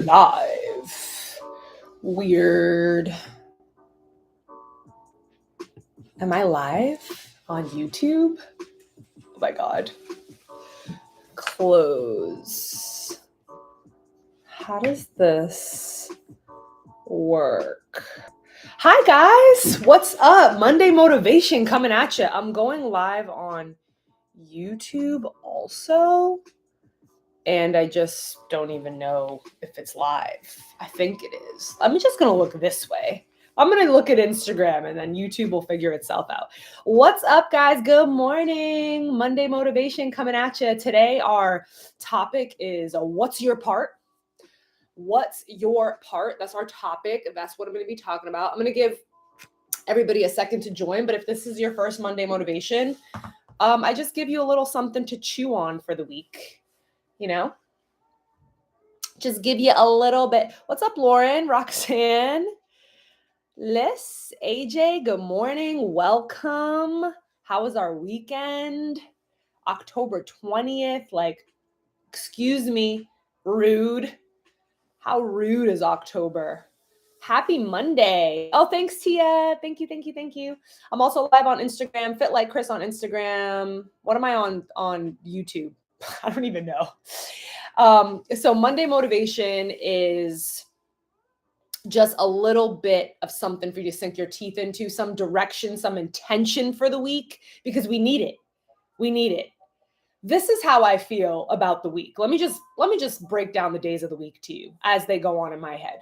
Live. Weird. Am I live on YouTube? Oh my God. Close. How does this work? Hi guys, what's up? Monday Motivation coming at you. I'm going live on YouTube also, and I just don't even know if it's live. I think it is. I'm just gonna look this way. I'm going to look at Instagram and then YouTube will figure itself out. What's up, guys? Good morning. Monday Motivation coming at you. Today, our topic is what's your part? What's your part? That's our topic. That's what I'm going to be talking about. I'm going to give everybody a second to join, but if this is your first Monday Motivation, I just give you a little something to chew on for the week, you know? Just give you a little bit. What's up, Lauren, Roxanne? Liz, AJ, good morning. Welcome. How was our weekend? October 20th. Like, excuse me, rude. How rude is October? Happy Monday. Oh, thanks, Tia. Thank you. I'm also live on Instagram, Fit Like Chris on Instagram. What am I on YouTube? I don't even know. So Monday Motivation is just a little bit of something for you to sink your teeth into, some direction, some intention for the week, because we need it. We need it. This is how I feel about the week. Let me just break down the days of the week to you as they go on in my head.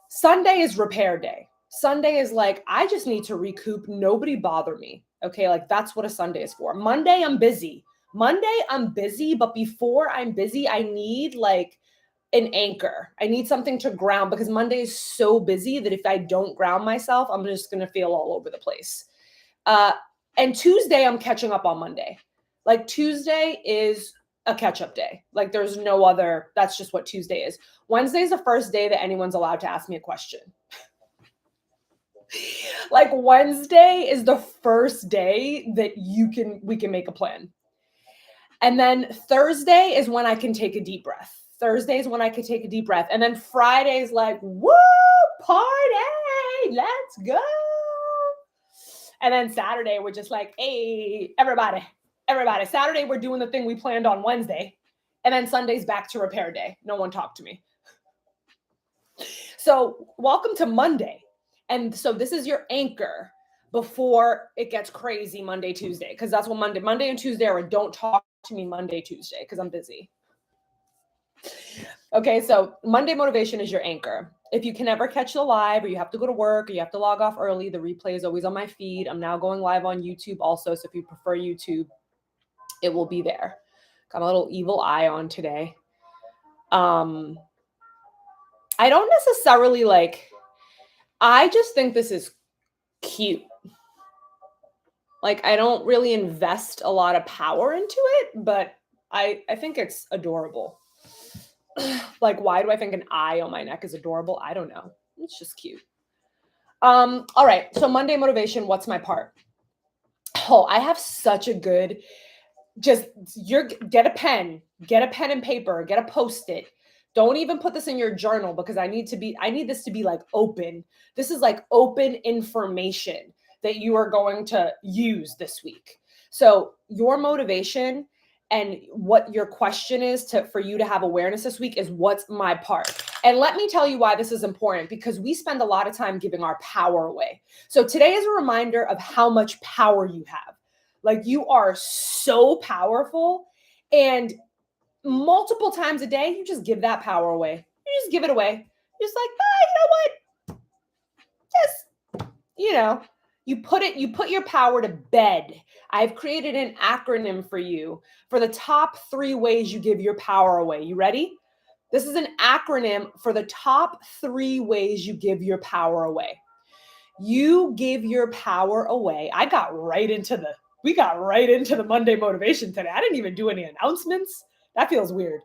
Sunday is repair day. Sunday is like, I just need to recoup. Nobody bother me. Okay, like that's what a Sunday is for. Monday, I'm busy. But before I'm busy, I need like an anchor. I need something to ground because Monday is so busy that if I don't ground myself, I'm just going to feel all over the place. And Tuesday, I'm catching up on Monday. Like Tuesday is a catch-up day. Like there's no other, that's just what Tuesday is. Wednesday is the first day that anyone's allowed to ask me a question. Like Wednesday is the first day that we can make a plan. And then Thursday is when I can take a deep breath. And then Friday is like, woo, party, let's go. And then Saturday, we're just like, hey, everybody. Saturday, we're doing the thing we planned on Wednesday. And then Sunday's back to repair day. No one talked to me. So welcome to Monday. And so this is your anchor before it gets crazy Monday, Tuesday. Because that's what Monday and Tuesday are. Don't talk to me Monday, Tuesday, because I'm busy. Okay, so Monday Motivation is your anchor. If you can ever catch the live or you have to go to work or you have to log off early, the replay is always on my feed. I'm now going live on YouTube also. So if you prefer YouTube, it will be there. Got a little evil eye on today. I don't necessarily I just think this is cute. Like I don't really invest a lot of power into it, but I think it's adorable. Like, why do I think an eye on my neck is adorable? I don't know. It's just cute. All right. So Monday Motivation, what's my part? Oh, I have such a good, get a pen and paper, get a Post-it. Don't even put this in your journal because I need this to be like open. This is like open information that you are going to use this week. So your motivation and what your question is for you to have awareness this week is what's my part? And let me tell you why this is important, because we spend a lot of time giving our power away. So today is a reminder of how much power you have. Like you are so powerful, and multiple times a day, you just give that power away. You just give it away. You're just like, you know what? Just, you put your power to bed. I've created an acronym for you for the top 3 ways you give your power away. You ready? This is an acronym for the top 3 ways you give your power away. You give your power away. We got right into the Monday Motivation today. I didn't even do any announcements. That feels weird.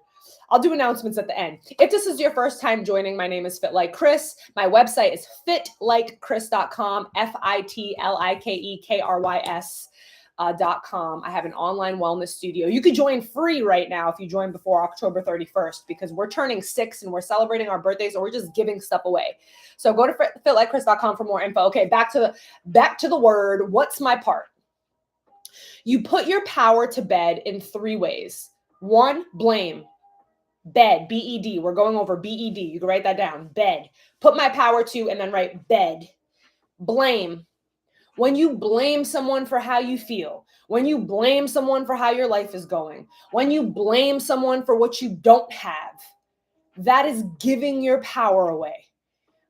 I'll do announcements at the end. If this is your first time joining, my name is Fit Like Chris. My website is fitlikechris.com, FITLIKEKRYS. I have an online wellness studio. You could join free right now if you join before October 31st, because we're turning 6 and we're celebrating our birthdays, or we're just giving stuff away. So go to fitlikeChris.com for more info. Okay, back to the word. What's my part? You put your power to bed in 3 ways. 1, blame. Bed, B-E-D. We're going over B-E-D. You can write that down. Bed. Put my power to, and then write bed. Blame. When you blame someone for how you feel, when you blame someone for how your life is going, when you blame someone for what you don't have, that is giving your power away.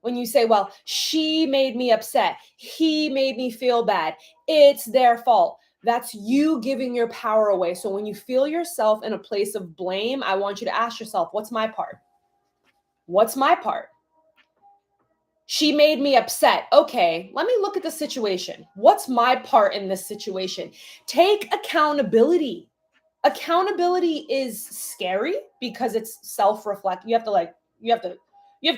When you say, well, she made me upset, he made me feel bad, it's their fault. That's you giving your power away. So when you feel yourself in a place of blame, I want you to ask yourself, what's my part? What's my part? She made me upset. Okay, let me look at the situation. What's my part in this situation? Take accountability. Accountability is scary because it's self-reflect. You have to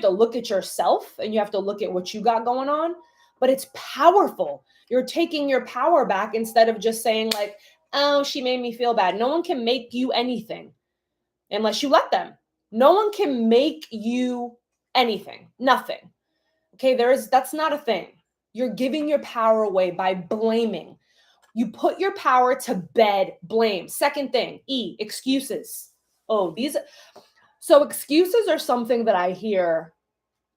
look at yourself, and you have to look at what you got going on, but it's powerful. You're taking your power back instead of just saying like, oh, she made me feel bad. No one can make you anything unless you let them. No one can make you anything. Nothing. Okay, that's not a thing. You're giving your power away by blaming. You put your power to bed, blame. Second thing, E, excuses. So excuses are something that I hear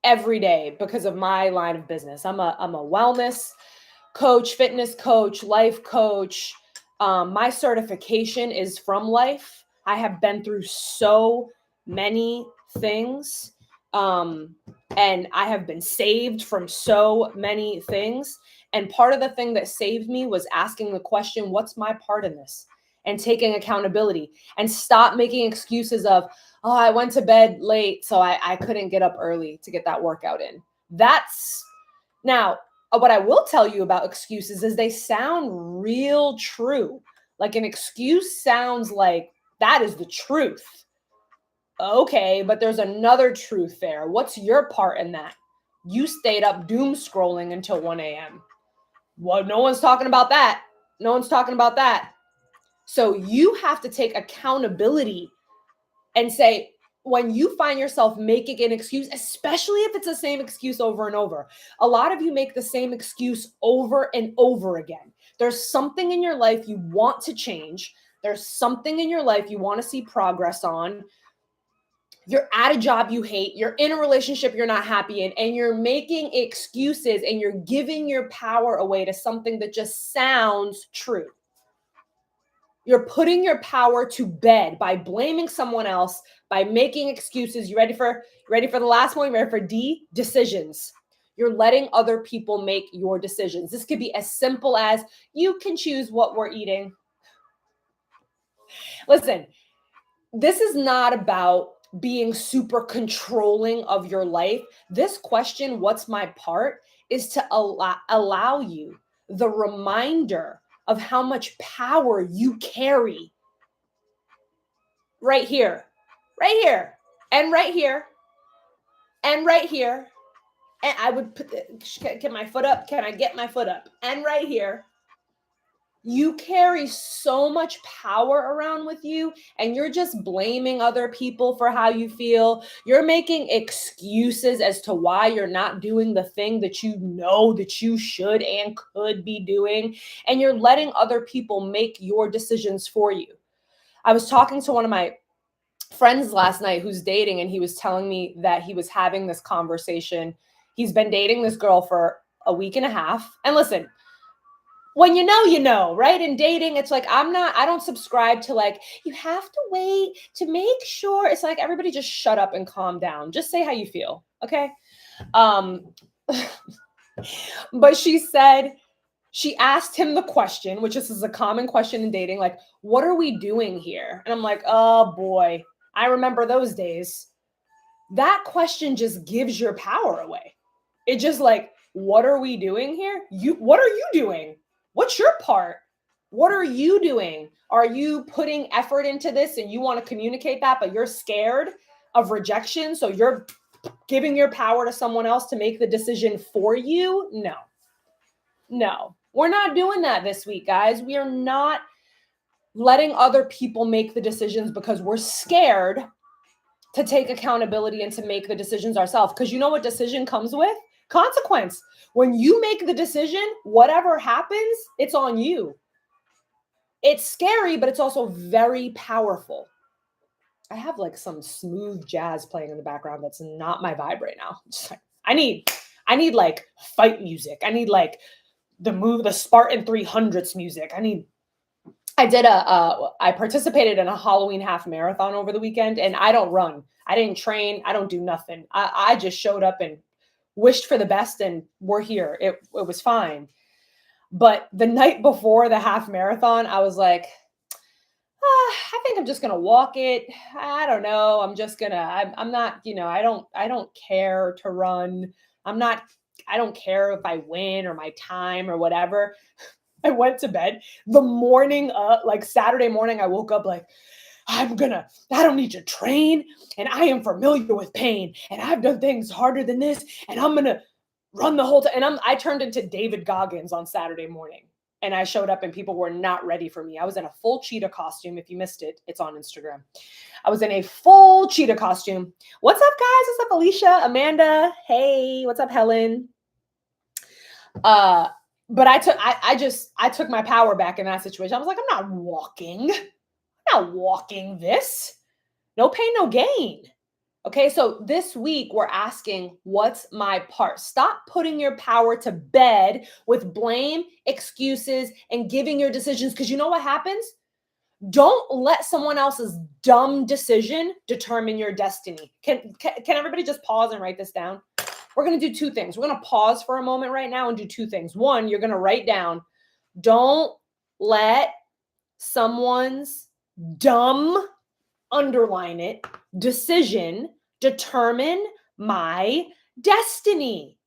every day because of my line of business. I'm a wellness coach, fitness coach, life coach. My certification is from Life. I have been through so many things. And I have been saved from so many things. And part of the thing that saved me was asking the question, what's my part in this? And taking accountability, and stop making excuses of, oh, I went to bed late, so I couldn't get up early to get that workout in. Now, what I will tell you about excuses is they sound real true. Like an excuse sounds like that is the truth. Okay, but there's another truth there. What's your part in that? You stayed up doom scrolling until 1 a.m. Well, no one's talking about that. No one's talking about that. So you have to take accountability and say, when you find yourself making an excuse, especially if it's the same excuse over and over, a lot of you make the same excuse over and over again. There's something in your life you want to change. There's something in your life you want to see progress on. You're at a job you hate, you're in a relationship you're not happy in, and you're making excuses and you're giving your power away to something that just sounds true. You're putting your power to bed by blaming someone else, by making excuses. You ready for the last one? You ready for D? Decisions. You're letting other people make your decisions. This could be as simple as, you can choose what we're eating. Listen, this is not about being super controlling of your life. This question, what's my part, is to allow you the reminder of how much power you carry right here, and right here, and right here. And I would get my foot up. Can I get my foot up? And right here. You carry so much power around with you, and you're just blaming other people for how you feel. You're making excuses as to why you're not doing the thing that you know that you should and could be doing, and you're letting other people make your decisions for you. I was talking to one of my friends last night who's dating, and he was telling me that he was having this conversation. He's been dating this girl for a week and a half. And listen, when you know, right? In dating, it's like, I don't subscribe to like, you have to wait to make sure. It's like, everybody just shut up and calm down. Just say how you feel. Okay. But she asked him the question, which is a common question in dating, like, what are we doing here? And I'm like, oh boy, I remember those days. That question just gives your power away. It just like, what are we doing here? What are you doing? What's your part? What are you doing? Are you putting effort into this and you want to communicate that, but you're scared of rejection? So you're giving your power to someone else to make the decision for you? No. We're not doing that this week, guys. We are not letting other people make the decisions because we're scared to take accountability and to make the decisions ourselves. Because you know what decision comes with? Consequence. When you make the decision, whatever happens, it's on you. It's scary, but it's also very powerful. I have like some smooth jazz playing in the background that's not my vibe right now. Just like, I need like fight music. I need like the Spartan 300s music. I participated in a Halloween half marathon over the weekend, and I don't run. I didn't train. I don't do nothing. I just showed up and wished for the best, and we're here. It was fine. But the night before the half marathon, I was like, I think I'm just gonna walk it. I don't know. I'm not, I don't care to run. I don't care if I win or my time or whatever. I went to bed the morning, like Saturday morning, I woke up like, I don't need to train, and I am familiar with pain, and I've done things harder than this, and I'm gonna run the whole time. And I turned into David Goggins on Saturday morning, and I showed up and people were not ready for me. I was in a full cheetah costume. If you missed it, it's on Instagram. I was in a full cheetah costume. What's up, guys? What's up, Alicia, Amanda? Hey, what's up, Helen? But I took my power back in that situation. I was like, I'm not walking this. No pain, no gain. Okay, so this week we're asking, what's my part? Stop putting your power to bed with blame, excuses, and giving your decisions, because you know what happens? Don't let someone else's dumb decision determine your destiny. Can everybody just pause and write this down? We're going to do two things. We're going to pause for a moment right now and do two things. One, you're going to write down, don't let someone's dumb, underline it, decision determine my destiny.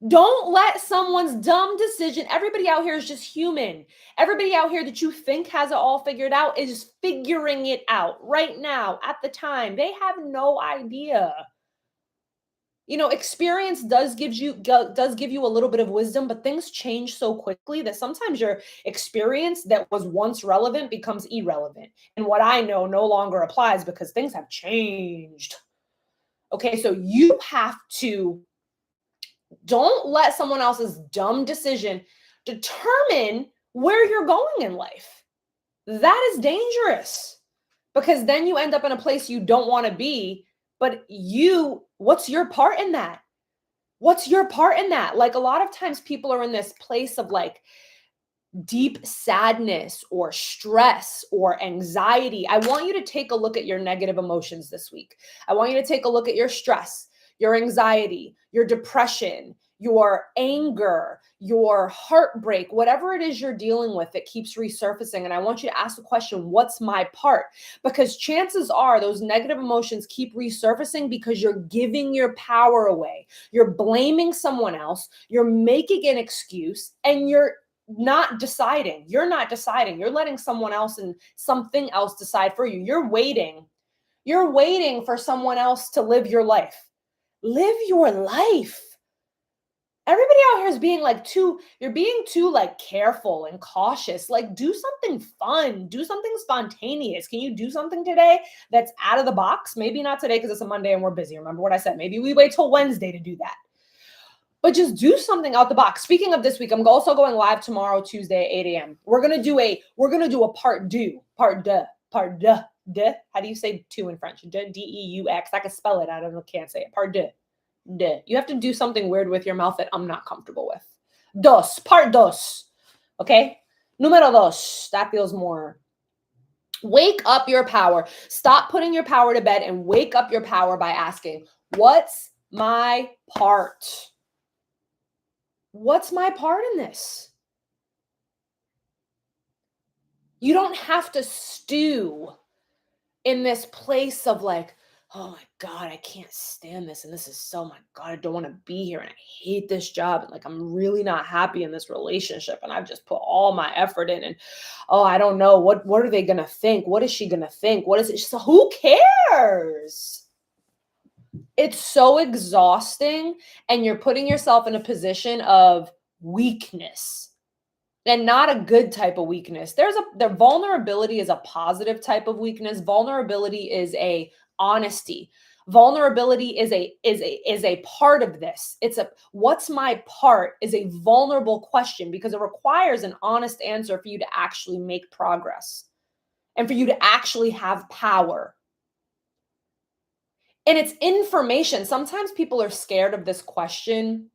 Don't let someone's dumb decision, everybody out here is just human. Everybody out here that you think has it all figured out is figuring it out right now at the time. They have no idea. Experience does give you a little bit of wisdom, but things change so quickly that sometimes your experience that was once relevant becomes irrelevant. And what I know no longer applies because things have changed. Okay, so you have to, don't let someone else's dumb decision determine where you're going in life. That is dangerous, because then you end up in a place you don't want to be. But what's your part in that? What's your part in that? Like, a lot of times people are in this place of like deep sadness or stress or anxiety. I want you to take a look at your negative emotions this week. I want you to take a look at your stress, your anxiety, your depression, your anger, your heartbreak, whatever it is you're dealing with that keeps resurfacing. And I want you to ask the question, what's my part? Because chances are those negative emotions keep resurfacing because you're giving your power away. You're blaming someone else. You're making an excuse, and you're not deciding. You're not deciding. You're letting someone else and something else decide for you. You're waiting. You're waiting for someone else to live your life. Live your life. Everybody out here is being you're being too like careful and cautious. Like, do something fun, do something spontaneous. Can you do something today that's out of the box? Maybe not today because it's a Monday and we're busy. Remember what I said? Maybe we wait till Wednesday to do that. But just do something out the box. Speaking of this week, I'm also going live tomorrow, Tuesday, 8 a.m. We're gonna do a part deux. How do you say two in French? D-E-U-X. I can spell it. Can't say it. Part deux. You have to do something weird with your mouth that I'm not comfortable with. Part dos. Okay? Número dos. That feels more. Wake up your power. Stop putting your power to bed and wake up your power by asking, what's my part? What's my part in this? You don't have to stew in this place of like, oh my God, I can't stand this. And this is my God, I don't want to be here. And I hate this job. And like, I'm really not happy in this relationship. And I've just put all my effort in. And oh, I don't know. What are they going to think? What is she going to think? What is it? So who cares? It's so exhausting. And you're putting yourself in a position of weakness, and not a good type of weakness. The vulnerability is a positive type of weakness. Vulnerability is a honesty. Vulnerability is a part of this. What's my part is a vulnerable question because it requires an honest answer for you to actually make progress and for you to actually have power. And it's information. Sometimes people are scared of this question,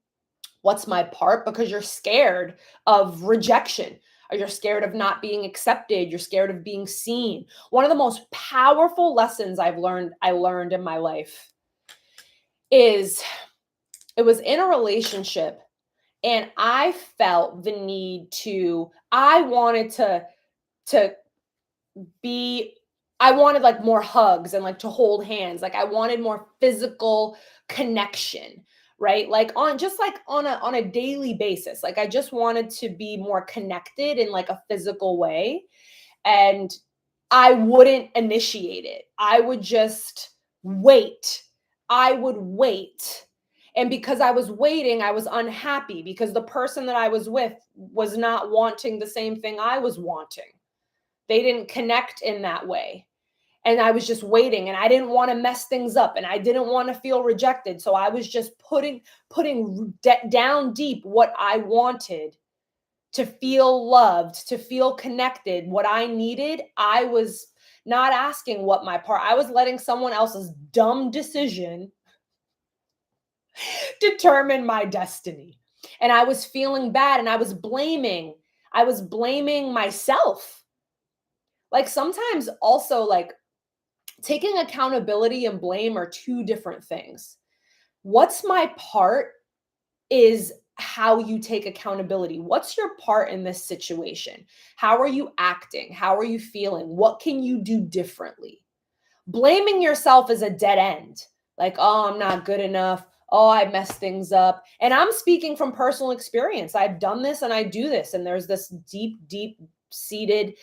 what's my part? Because you're scared of rejection, or you're scared of not being accepted. You're scared of being seen. One of the most powerful lessons I learned in my life is it was in a relationship, and I felt the need I wanted to be I wanted like more hugs and like to hold hands. Like I wanted more physical connection, right? Like on a daily basis. Like I just wanted to be more connected in like a physical way, and I wouldn't initiate it. I would just wait. I would wait. And because I was waiting, I was unhappy because the person that I was with was not wanting the same thing I was wanting. They didn't connect in that way. And I was just waiting, and I didn't want to mess things up, and I didn't want to feel rejected. So I was just putting down deep what I wanted to feel loved, to feel connected, what I needed. I was not asking what my part. I was letting someone else's dumb decision determine my destiny. And I was feeling bad, and I was blaming myself. Like sometimes also like taking accountability and blame are two different things. What's my part is how you take accountability. What's your part in this situation? How are you acting? How are you feeling? What can you do differently? Blaming yourself is a dead end. Like, oh, I'm not good enough. Oh, I messed things up. And I'm speaking from personal experience. I've done this and I do this. And there's this deep, deep seated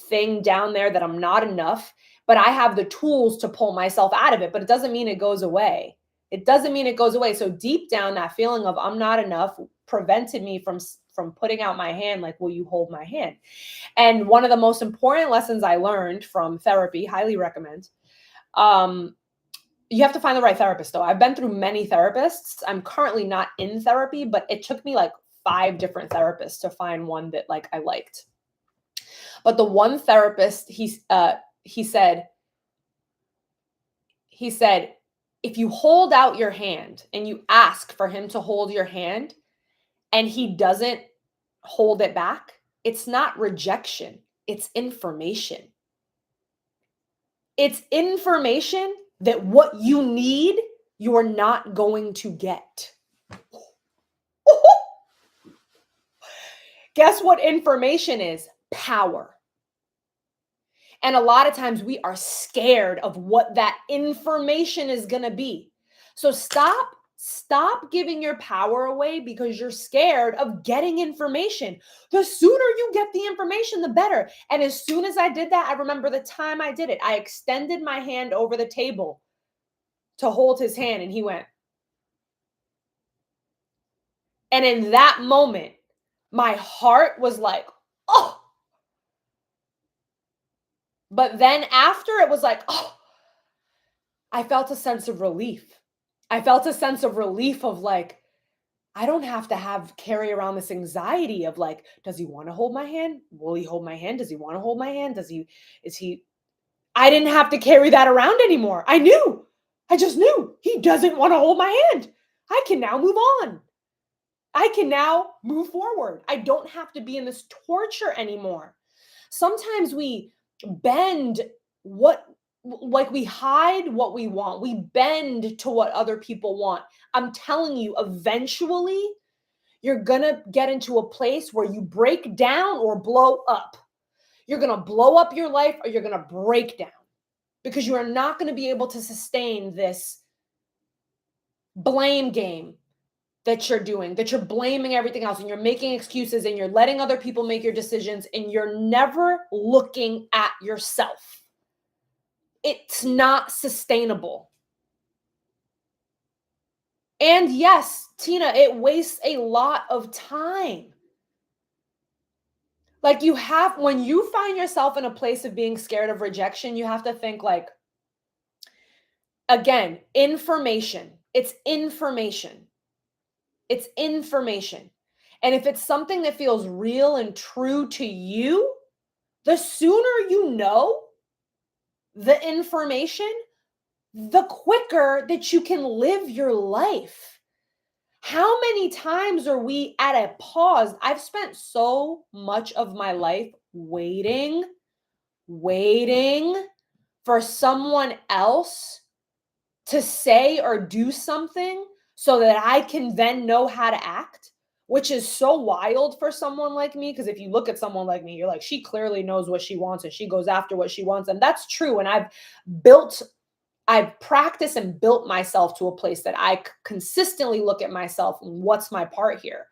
thing down there that I'm not enough, but I have the tools to pull myself out of it. But it doesn't mean it goes away. It doesn't mean it goes away. So deep down, that feeling of I'm not enough prevented me from putting out my hand. Like, will you hold my hand? And one of the most important lessons I learned from therapy, highly recommend. Um, you have to find the right therapist, though. I've been through many therapists. I'm currently not in therapy, but it took me like 5 different therapists to find one that like I liked. But the one therapist, he said, if you hold out your hand and you ask for him to hold your hand and he doesn't hold it back, it's not rejection, it's information. It's information that what you need, you're not going to get. Guess what information is? Power. And a lot of times we are scared of what that information is going to be. So stop giving your power away because you're scared of getting information. The sooner you get the information, the better. And as soon as I did that, I remember the time I did it. I extended my hand over the table to hold his hand, and he went. And in that moment, my heart was like, oh. But then after, it was like, oh, I felt a sense of relief. I felt a sense of relief of like, I don't have to carry around this anxiety of like, does he want to hold my hand? Will he hold my hand? Does he want to hold my hand? I didn't have to carry that around anymore. I just knew he doesn't want to hold my hand. I can now move on. I can now move forward. I don't have to be in this torture anymore. Sometimes we bend we hide what we want. We bend to what other people want. I'm telling you, eventually you're going to get into a place where you break down or blow up. You're going to blow up your life or you're going to break down because you are not going to be able to sustain this blame game that you're doing, that you're blaming everything else and you're making excuses and you're letting other people make your decisions and you're never looking at yourself. It's not sustainable. And yes, Tina, it wastes a lot of time. Like when you find yourself in a place of being scared of rejection, you have to think like, again, information. It's information. It's information. And if it's something that feels real and true to you, the sooner you know the information, the quicker that you can live your life. How many times are we at a pause? I've spent so much of my life waiting for someone else to say or do something so that I can then know how to act, which is so wild for someone like me. Because if you look at someone like me, you're like, she clearly knows what she wants and she goes after what she wants. And that's true. And I've practiced and built myself to a place that I consistently look at myself and what's my part here.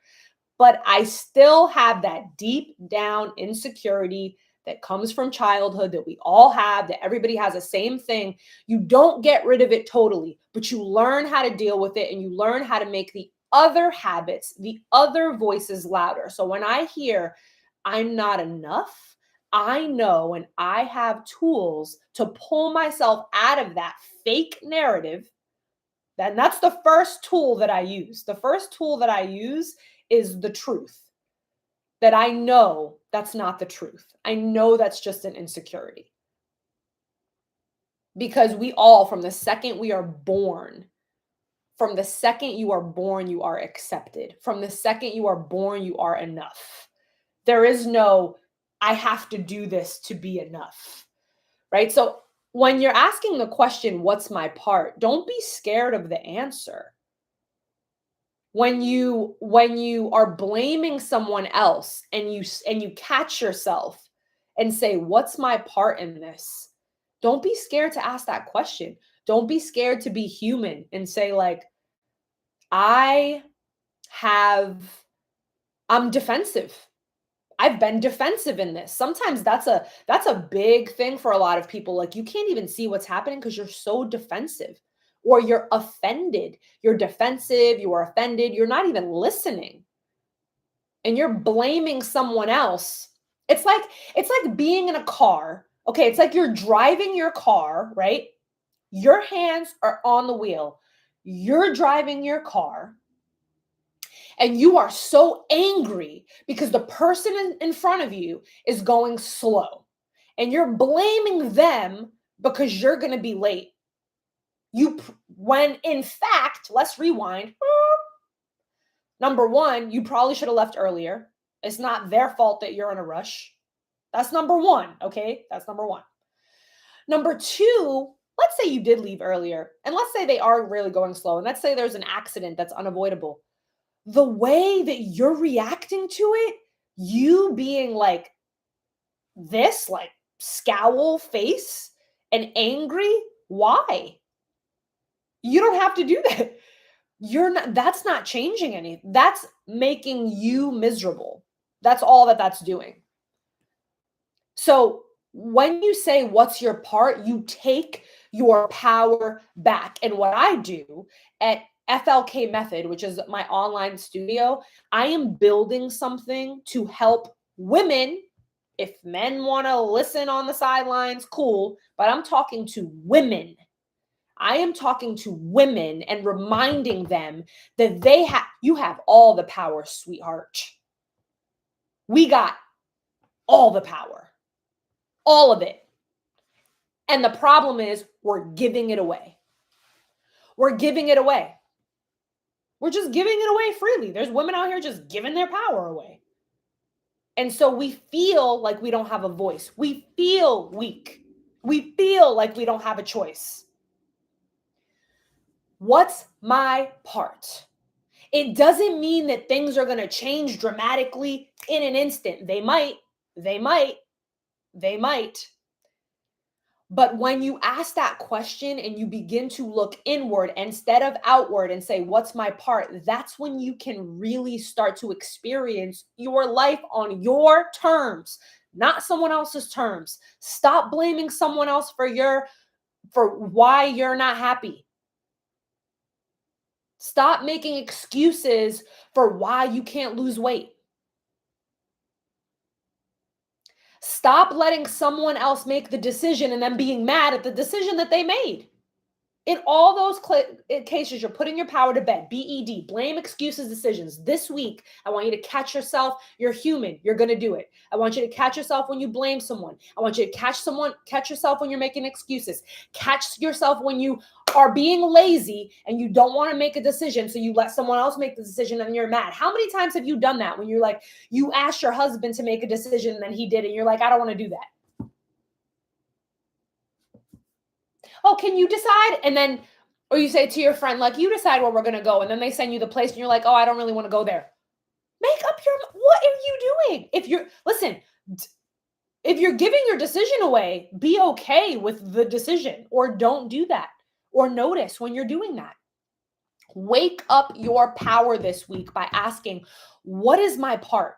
But I still have that deep down insecurity that comes from childhood that we all have, that everybody has the same thing. You don't get rid of it totally, but you learn how to deal with it and you learn how to make the other habits, the other voices louder. So when I hear I'm not enough, I know and I have tools to pull myself out of that fake narrative. Then that's the first tool that I use. The first tool that I use is the truth, that I know that's not the truth. I know that's just an insecurity. Because we all, from the second we are born, from the second you are born, you are accepted. From the second you are born, you are enough. There is no, I have to do this to be enough, right? So when you're asking the question, what's my part? Don't be scared of the answer. When you are blaming someone else and you catch yourself and say, what's my part in this? Don't be scared to ask that question. Don't be scared to be human and say like, I have I'm defensive. I've been defensive in this. Sometimes that's a big thing for a lot of people. Like you can't even see what's happening because you're so defensive or you're offended. You're defensive, you are offended, you're not even listening. And you're blaming someone else. It's like being in a car. Okay, it's like you're driving your car, right? Your hands are on the wheel. You're driving your car and you are so angry because the person in front of you is going slow and you're blaming them because you're going to be late. When in fact, let's rewind. Number one, you probably should have left earlier. It's not their fault that you're in a rush. That's number one. Okay. That's number one. Number two, let's say you did leave earlier and let's say they are really going slow and let's say there's an accident that's unavoidable. The way that you're reacting to it, you being like this, like scowl face and angry, why? You don't have to do that. That's not changing anything. That's making you miserable. That's all that's doing. So when you say, what's your part? You take your power back. And what I do at FLK Method, which is my online studio, I am building something to help women. If men want to listen on the sidelines, cool. But I'm talking to women. I am talking to women and reminding them that you have all the power, sweetheart. We got all the power. All of it. And the problem is we're giving it away. We're giving it away. We're just giving it away freely. There's women out here just giving their power away. And so we feel like we don't have a voice. We feel weak. We feel like we don't have a choice. What's my part? It doesn't mean that things are going to change dramatically in an instant. They might. But when you ask that question and you begin to look inward instead of outward and say, what's my part? That's when you can really start to experience your life on your terms, not someone else's terms. Stop blaming someone else for why you're not happy. Stop making excuses for why you can't lose weight. Stop letting someone else make the decision and then being mad at the decision that they made. In all those cases, you're putting your power to bed. BED, blame, excuses, decisions. This week, I want you to catch yourself. You're human. You're going to do it. I want you to catch yourself when you blame someone. I want you to catch yourself when you're making excuses. Catch yourself when you are being lazy and you don't want to make a decision, so you let someone else make the decision and you're mad. How many times have you done that when you're like, you asked your husband to make a decision and then he did, and you're like, I don't want to do that. Oh, can you decide? And then, or you say to your friend, like, you decide where we're going to go. And then they send you the place and you're like, oh, I don't really want to go there. Make up what are you doing? If you're giving your decision away, be okay with the decision, or don't do that, or notice when you're doing that. Wake up your power this week by asking, what is my part?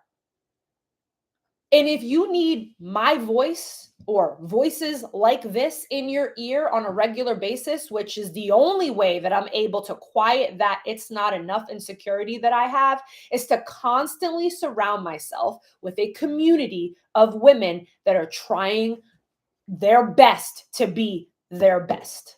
And if you need my voice or voices like this in your ear on a regular basis, which is the only way that I'm able to quiet that it's not enough insecurity that I have, is to constantly surround myself with a community of women that are trying their best to be their best.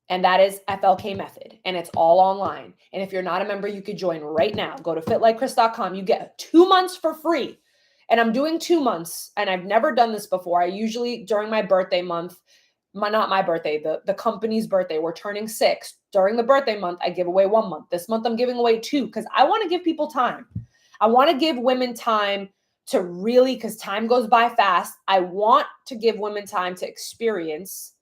And that is FLK Method. And it's all online. And if you're not a member, you could join right now. Go to fitlikechris.com. You get 2 months for free. And I'm doing 2 months, and I've never done this before. I usually, during my birthday month, not my birthday, the company's birthday, we're turning 6. During the birthday month, I give away 1 month. This month, I'm giving away 2 because I want to give people time. I want to give women time to really, because time goes by fast. I want to give women time to experience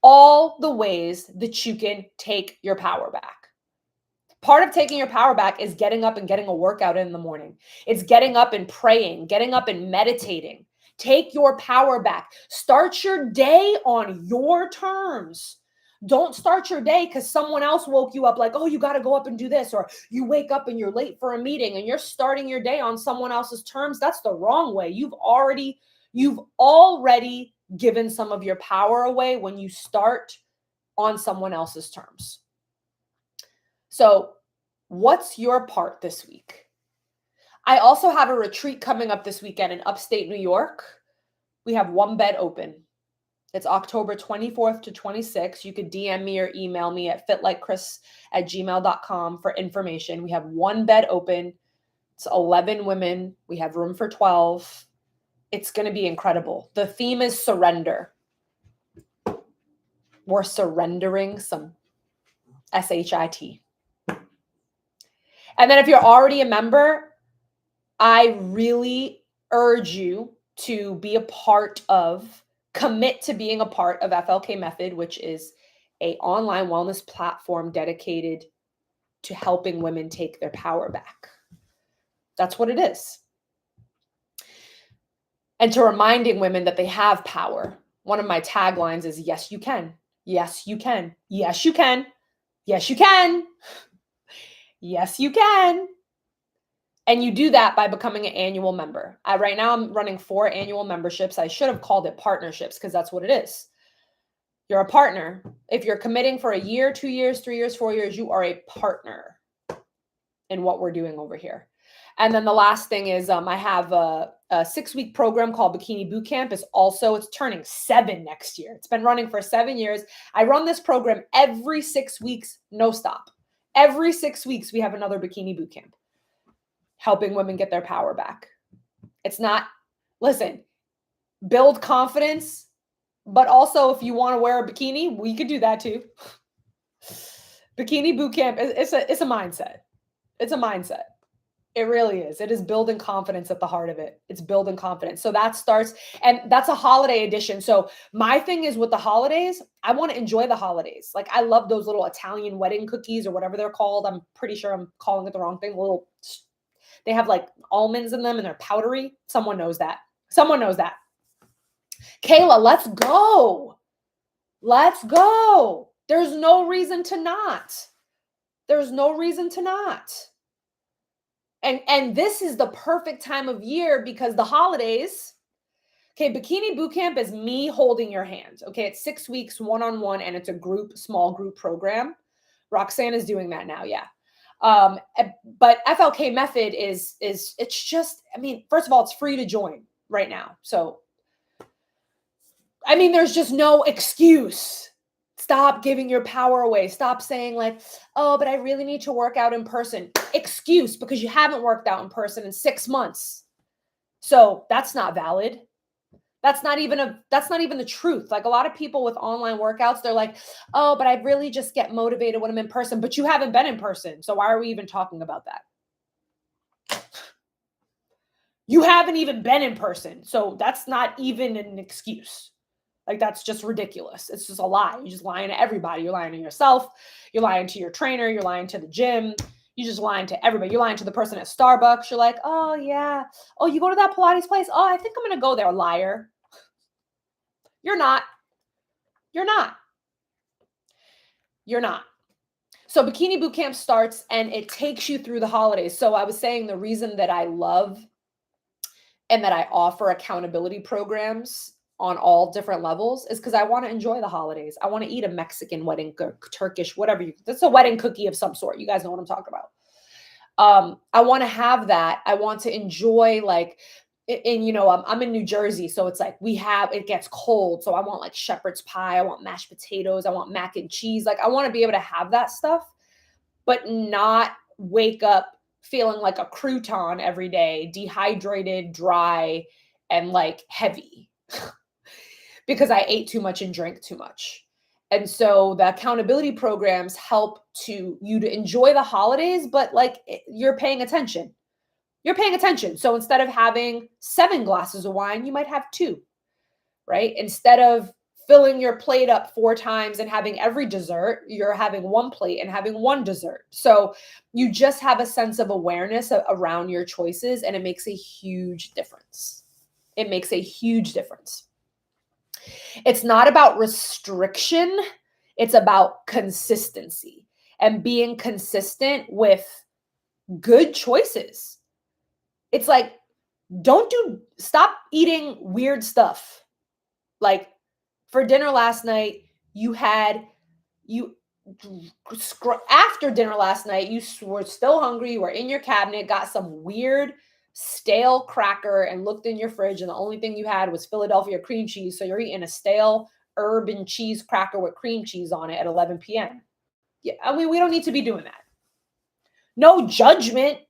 all the ways that you can take your power back. Part of taking your power back is getting up and getting a workout in the morning. It's getting up and praying, getting up and meditating. Take your power back. Start your day on your terms. Don't start your day because someone else woke you up like, oh, you got to go up and do this. Or you wake up and you're late for a meeting and you're starting your day on someone else's terms. That's the wrong way. You've already given some of your power away when you start on someone else's terms. So what's your part this week? I also have a retreat coming up this weekend in upstate New York. We have 1 bed open. It's October 24th to 26th. You could DM me or email me at fitlikechris@gmail.com for information. We have 1 bed open. It's 11 women. We have room for 12. It's going to be incredible. The theme is surrender. We're surrendering some SHIT. And then if you're already a member, I really urge you to be a part of, commit to being a part of FLK Method, which is an online wellness platform dedicated to helping women take their power back. That's what it is. And to reminding women that they have power. One of my taglines is, yes, you can. Yes, you can. Yes, you can. Yes, you can. Yes, you can. And you do that by becoming an annual member. Right now, I'm running 4 annual memberships. I should have called it partnerships because that's what it is. You're a partner. If you're committing for a year, 2 years, 3 years, 4 years, you are a partner in what we're doing over here. And then the last thing is I have a 6-week program called Bikini Boot Camp. It's turning 7 next year. It's been running for 7 years. I run this program every 6 weeks, no stop. Every 6 weeks, we have another Bikini Boot Camp, helping women get their power back. It's not, listen, build confidence, but also if you want to wear a bikini, we could do that too. Bikini Boot Camp, it's a mindset. It's a mindset. It really is. It is building confidence at the heart of it. It's building confidence. So that starts, and that's a holiday edition. So my thing is with the holidays, I want to enjoy the holidays. Like I love those little Italian wedding cookies or whatever they're called. I'm pretty sure I'm calling it the wrong thing. They have like almonds in them and they're powdery. Someone knows that. Someone knows that. Kayla, let's go. Let's go. There's no reason to not. There's no reason to not. And this is the perfect time of year because the holidays, okay, Bikini Boot Camp is me holding your hand. Okay, it's 6 weeks one-on-one and it's a small group program Roxanne is doing that now. Yeah. But FLK Method is it's just, I mean, first of all, it's free to join right now. So, I mean, there's just no excuse. Stop giving your power away. Stop saying like, oh, but I really need to work out in person. Excuse, because you haven't worked out in person in 6 months. So that's not valid. That's not even the truth. Like a lot of people with online workouts, they're like, oh, but I really just get motivated when I'm in person, but you haven't been in person. So why are we even talking about that? You haven't even been in person. So that's not even an excuse. Like that's just ridiculous. It's just a lie. You're just lying to everybody. You're lying to yourself. You're lying to your trainer. You're lying to the gym. You're just lying to everybody. You're lying to the person at Starbucks. You're like, oh yeah. Oh, you go to that Pilates place? Oh, I think I'm going to go there, liar. You're not. You're not. You're not. So Bikini Boot Camp starts and it takes you through the holidays. So I was saying the reason that I love and that I offer accountability programs on all different levels is because I want to enjoy the holidays. I want to eat a Mexican wedding, Turkish, whatever that's a wedding cookie of some sort. You guys know what I'm talking about. I want to have that. I want to enjoy like, and you know, I'm in New Jersey, so it's like it gets cold. So I want like shepherd's pie. I want mashed potatoes. I want mac and cheese. Like I want to be able to have that stuff, but not wake up feeling like a crouton every day, dehydrated, dry, and like heavy. Because I ate too much and drank too much. And so the accountability programs help you to enjoy the holidays, but like you're paying attention. You're paying attention. So instead of having 7 glasses of wine, you might have 2, right? Instead of filling your plate up 4 times and having every dessert, you're having 1 plate and having 1 dessert. So you just have a sense of awareness around your choices, and it makes a huge difference. It makes a huge difference. It's not about restriction. It's about consistency and being consistent with good choices. It's like, stop eating weird stuff. Like for dinner last night, after dinner last night, you were still hungry. You were in your cabinet, got some weird stale cracker and looked in your fridge, and the only thing you had was Philadelphia cream cheese. So you're eating a stale herb and cheese cracker with cream cheese on it at 11 p.m. Yeah, I mean, we don't need to be doing that. No judgment.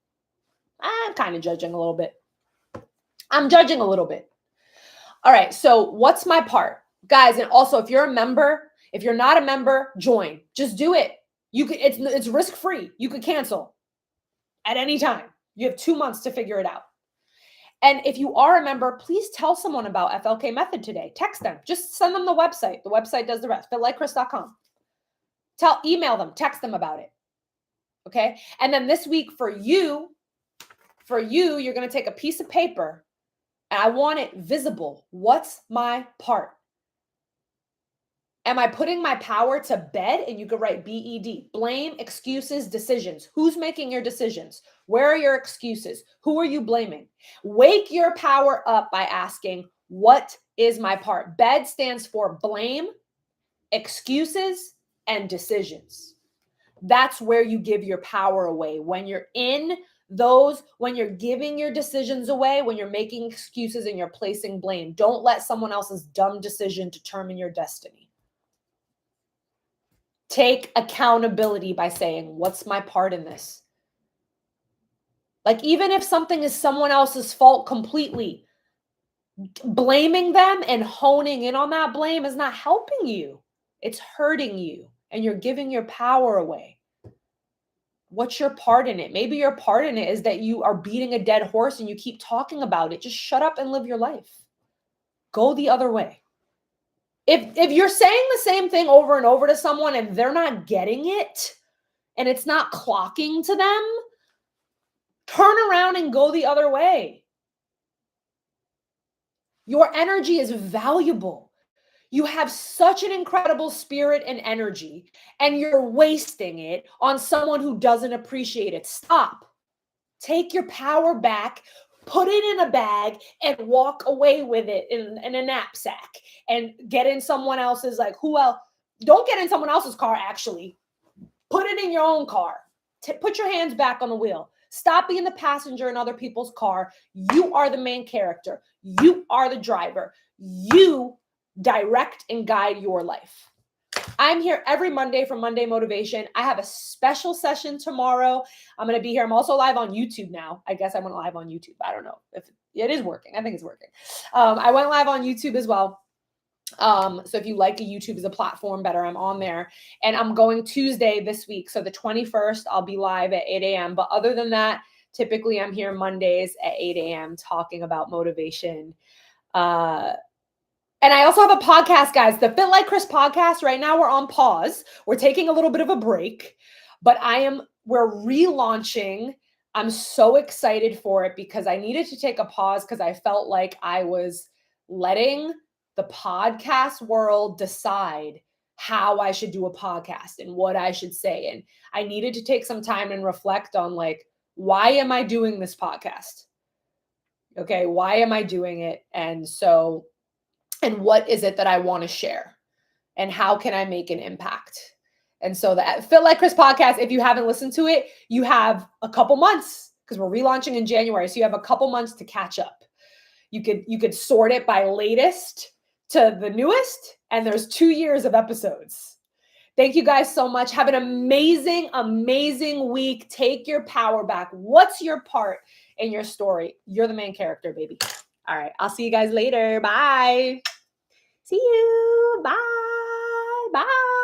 I'm kind of judging a little bit. I'm judging a little bit. All right, so what's my part? Guys, and also if you're a member, if you're not a member, join. Just do it. You could it's risk-free. You could cancel at any time. You have 2 months to figure it out. And if you are a member, please tell someone about FLK Method today. Text them. Just send them the website. The website does the rest. FitLikeChris.com. Email them. Text them about it. Okay? And then this week for you, you're going to take a piece of paper and I want it visible. What's my part? Am I putting my power to bed? And you could write BED. Blame, excuses, decisions. Who's making your decisions? Where are your excuses? Who are you blaming? Wake your power up by asking, what is my part? BED stands for blame, excuses, and decisions. That's where you give your power away. When you're in those, when you're giving your decisions away, when you're making excuses and you're placing blame, don't let someone else's dumb decision determine your destiny. Take accountability by saying, what's my part in this? Like, even if something is someone else's fault completely, blaming them and honing in on that blame is not helping you. It's hurting you, and you're giving your power away. What's your part in it? Maybe your part in it is that you are beating a dead horse and you keep talking about it. Just shut up and live your life. Go the other way. If you're saying the same thing over and over to someone and they're not getting it and it's not clocking to them, turn around and go the other way. Your energy is valuable. You have such an incredible spirit and energy, and you're wasting it on someone who doesn't appreciate it. Stop. Take your power back. Put it in a bag and walk away with it in a knapsack and get in someone else's, like, who else? Don't get in someone else's car, actually. Put it in your own car. Put your hands back on the wheel. Stop being the passenger in other people's car. You are the main character. You are the driver. You direct and guide your life. I'm here every Monday for Monday Motivation. I have a special session tomorrow. I'm going to be here. I'm also live on YouTube now. I guess I went live on YouTube. I don't know if it is working. I think it's working. I went live on YouTube as well. So if you like YouTube as a platform better, I'm on there. And I'm going Tuesday this week. So the 21st, I'll be live at 8 a.m. But other than that, typically I'm here Mondays at 8 a.m. talking about motivation. And I also have a podcast, guys, the Fit Like Chris podcast. Right now we're on pause. We're taking a little bit of a break, but we're relaunching. I'm so excited for it because I needed to take a pause because I felt like I was letting the podcast world decide how I should do a podcast and what I should say. And I needed to take some time and reflect on like, why am I doing this podcast? Okay, why am I doing it? And what is it that I want to share? And how can I make an impact? And so the Fit Like Chris podcast, if you haven't listened to it, you have a couple months because we're relaunching in January. So you have a couple months to catch up. You could sort it by latest to the newest, and there's 2 years of episodes. Thank you guys so much. Have an amazing, amazing week. Take your power back. What's your part in your story? You're the main character, baby. All right. I'll see you guys later. Bye. See you. Bye. Bye.